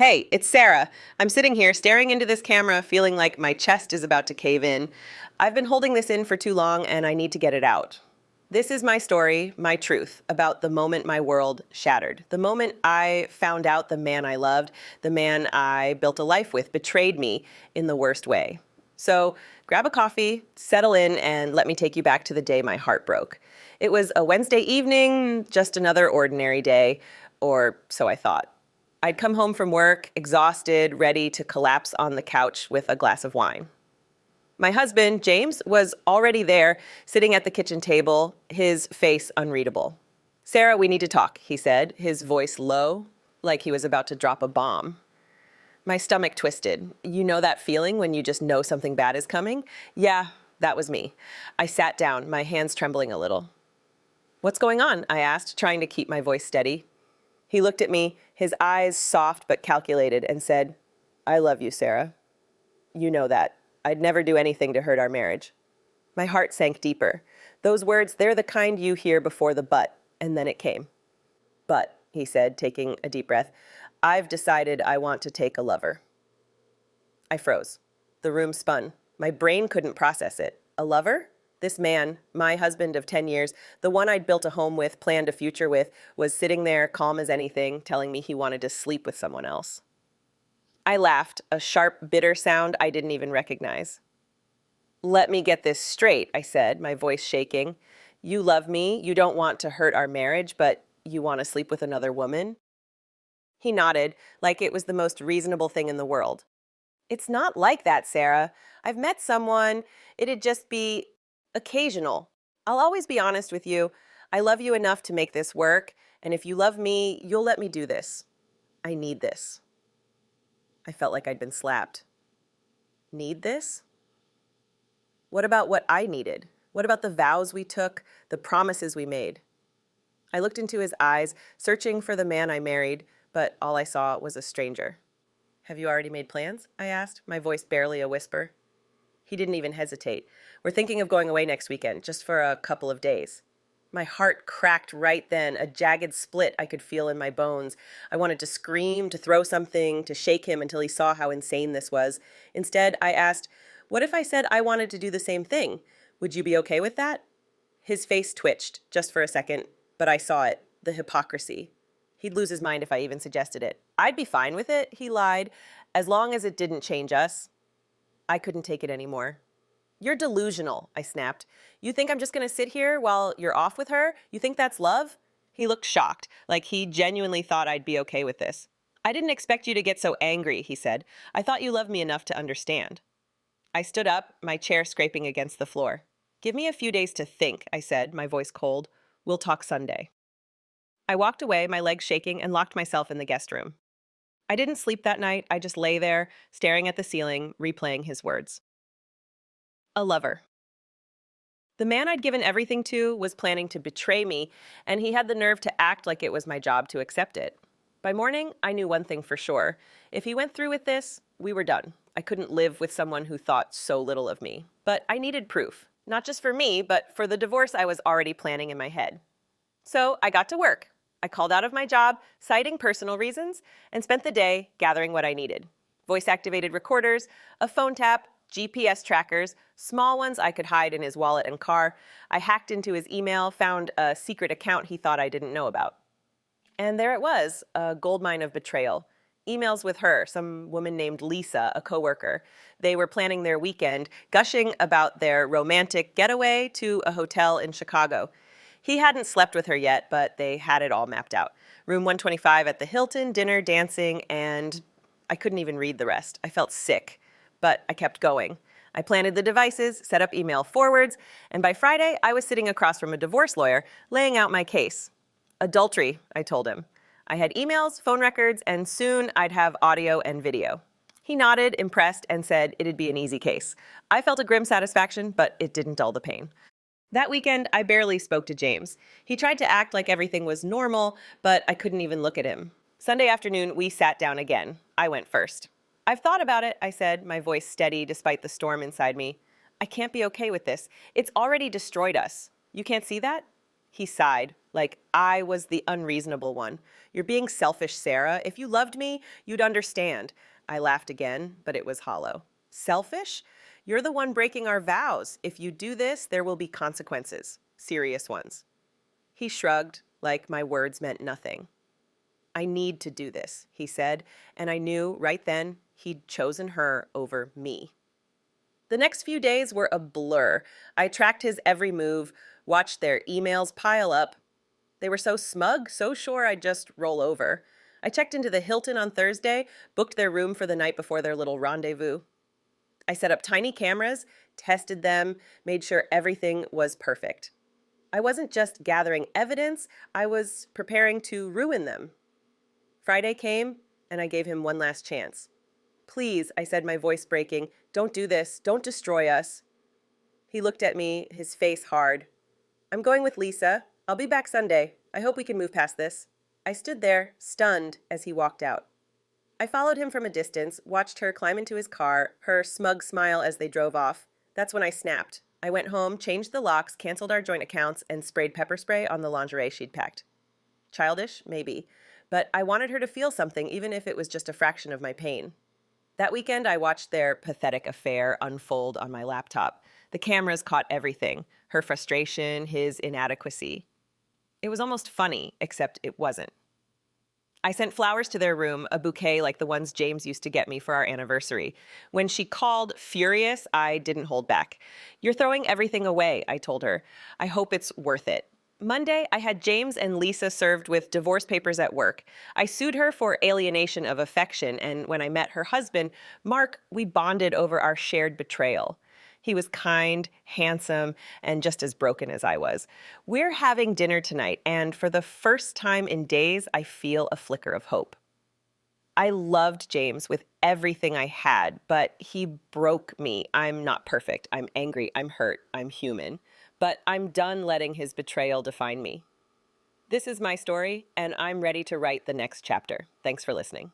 Hey, it's Sarah. I'm sitting here staring into this camera, feeling like my chest is about to cave in. I've been holding this in for too long and I need to get it out. This is my story, my truth, about the moment my world shattered. The moment I found out the man I loved, the man I built a life with, betrayed me in the worst way. So grab a coffee, settle in, and let me take you back to the day my heart broke. It was a Wednesday evening, just another ordinary day, or so I thought. I'd come home from work, exhausted, ready to collapse on the couch with a glass of wine. My husband, James, was already there, sitting at the kitchen table, his face unreadable. "Sarah, we need to talk," he said, his voice low, like he was about to drop a bomb. My stomach twisted. You know that feeling when you just know something bad is coming? Yeah, that was me. I sat down, my hands trembling a little. "What's going on?" I asked, trying to keep my voice steady. He looked at me, his eyes soft but calculated, and said, "I love you, Sarah. You know that. I'd never do anything to hurt our marriage." My heart sank deeper. Those words, they're the kind you hear before the but, and then it came. "But," he said, taking a deep breath, "I've decided I want to take a lover." I froze. The room spun. My brain couldn't process it. A lover? This man, my husband of 10 years, the one I'd built a home with, planned a future with, was sitting there calm as anything, telling me he wanted to sleep with someone else. I laughed, a sharp, bitter sound I didn't even recognize. "Let me get this straight," I said, my voice shaking. "You love me, you don't want to hurt our marriage, but you want to sleep with another woman?" He nodded, like it was the most reasonable thing in the world. "It's not like that, Sarah. I've met someone. It'd just be occasional. I'll always be honest with you. I love you enough to make this work, and if you love me, you'll let me do this. I need this." I felt like I'd been slapped. Need this? What about what I needed? What about the vows we took, the promises we made? I looked into his eyes, searching for the man I married, but all I saw was a stranger. "Have you already made plans?" I asked, my voice barely a whisper. He didn't even hesitate. "We're thinking of going away next weekend, just for a couple of days." My heart cracked right then, a jagged split I could feel in my bones. I wanted to scream, to throw something, to shake him until he saw how insane this was. Instead, I asked, "What if I said I wanted to do the same thing? Would you be okay with that?" His face twitched, just for a second, but I saw it, the hypocrisy. He'd lose his mind if I even suggested it. "I'd be fine with it," he lied, "as long as it didn't change us." I couldn't take it anymore. "You're delusional," I snapped. "You think I'm just going to sit here while you're off with her? You think that's love?" He looked shocked, like he genuinely thought I'd be okay with this. "I didn't expect you to get so angry," he said. "I thought you loved me enough to understand." I stood up, my chair scraping against the floor. "Give me a few days to think," I said, my voice cold. "We'll talk Sunday." I walked away, my legs shaking, and locked myself in the guest room. I didn't sleep that night. I just lay there, staring at the ceiling, replaying his words. A lover. The man I'd given everything to was planning to betray me, and he had the nerve to act like it was my job to accept it. By morning, I knew one thing for sure. If he went through with this, we were done. I couldn't live with someone who thought so little of me. But I needed proof, not just for me, but for the divorce I was already planning in my head. So I got to work. I called out of my job, citing personal reasons, and spent the day gathering what I needed. Voice-activated recorders, a phone tap, GPS trackers, small ones I could hide in his wallet and car. I hacked into his email, found a secret account he thought I didn't know about. And there it was, a goldmine of betrayal. Emails with her, some woman named Lisa, a coworker. They were planning their weekend, gushing about their romantic getaway to a hotel in Chicago. He hadn't slept with her yet, but they had it all mapped out. Room 125 at the Hilton, dinner, dancing, and I couldn't even read the rest. I felt sick, but I kept going. I planted the devices, set up email forwards, and by Friday, I was sitting across from a divorce lawyer, laying out my case. Adultery, I told him. I had emails, phone records, and soon I'd have audio and video. He nodded, impressed, and said it'd be an easy case. I felt a grim satisfaction, but it didn't dull the pain. That weekend, I barely spoke to James. He tried to act like everything was normal, but I couldn't even look at him. Sunday afternoon, we sat down again. I went first. "I've thought about it," I said, my voice steady despite the storm inside me. "I can't be okay with this. It's already destroyed us. You can't see that?" He sighed. like I was the unreasonable one. You're being selfish, Sarah. If you loved me, you'd understand. I laughed again, but it was hollow. Selfish? You're the one breaking our vows. If you do this, there will be consequences, serious ones. He shrugged, like my words meant nothing. I need to do this, he said, and I knew right then he'd chosen her over me. The next few days were a blur. I tracked his every move, watched their emails pile up. They were so smug, so sure I'd just roll over. I checked into the Hilton on Thursday, booked their room for the night before their little rendezvous. I set up tiny cameras, tested them, made sure everything was perfect. I wasn't just gathering evidence, I was preparing to ruin them. Friday came, and I gave him one last chance. Please, I said, my voice breaking, don't do this, don't destroy us. He looked at me, his face hard. I'm going with Lisa. I'll be back Sunday. I hope we can move past this. I stood there, stunned, as he walked out. I followed him from a distance, watched her climb into his car, her smug smile as they drove off. That's when I snapped. I went home, changed the locks, canceled our joint accounts, and sprayed pepper spray on the lingerie she'd packed. Childish? Maybe. But I wanted her to feel something, even if it was just a fraction of my pain. That weekend, I watched their pathetic affair unfold on my laptop. The cameras caught everything, her frustration, his inadequacy. It was almost funny, except it wasn't. I sent flowers to their room, a bouquet like the ones James used to get me for our anniversary. When she called, furious, I didn't hold back. You're throwing everything away, I told her. I hope it's worth it. Monday, I had James and Lisa served with divorce papers at work. I sued her for alienation of affection, and when I met her husband, Mark, we bonded over our shared betrayal. He was kind, handsome, and just as broken as I was. We're having dinner tonight, and for the first time in days, I feel a flicker of hope. I loved James with everything I had, but he broke me. I'm not perfect. I'm angry. I'm hurt. I'm human. But I'm done letting his betrayal define me. This is my story, and I'm ready to write the next chapter. Thanks for listening.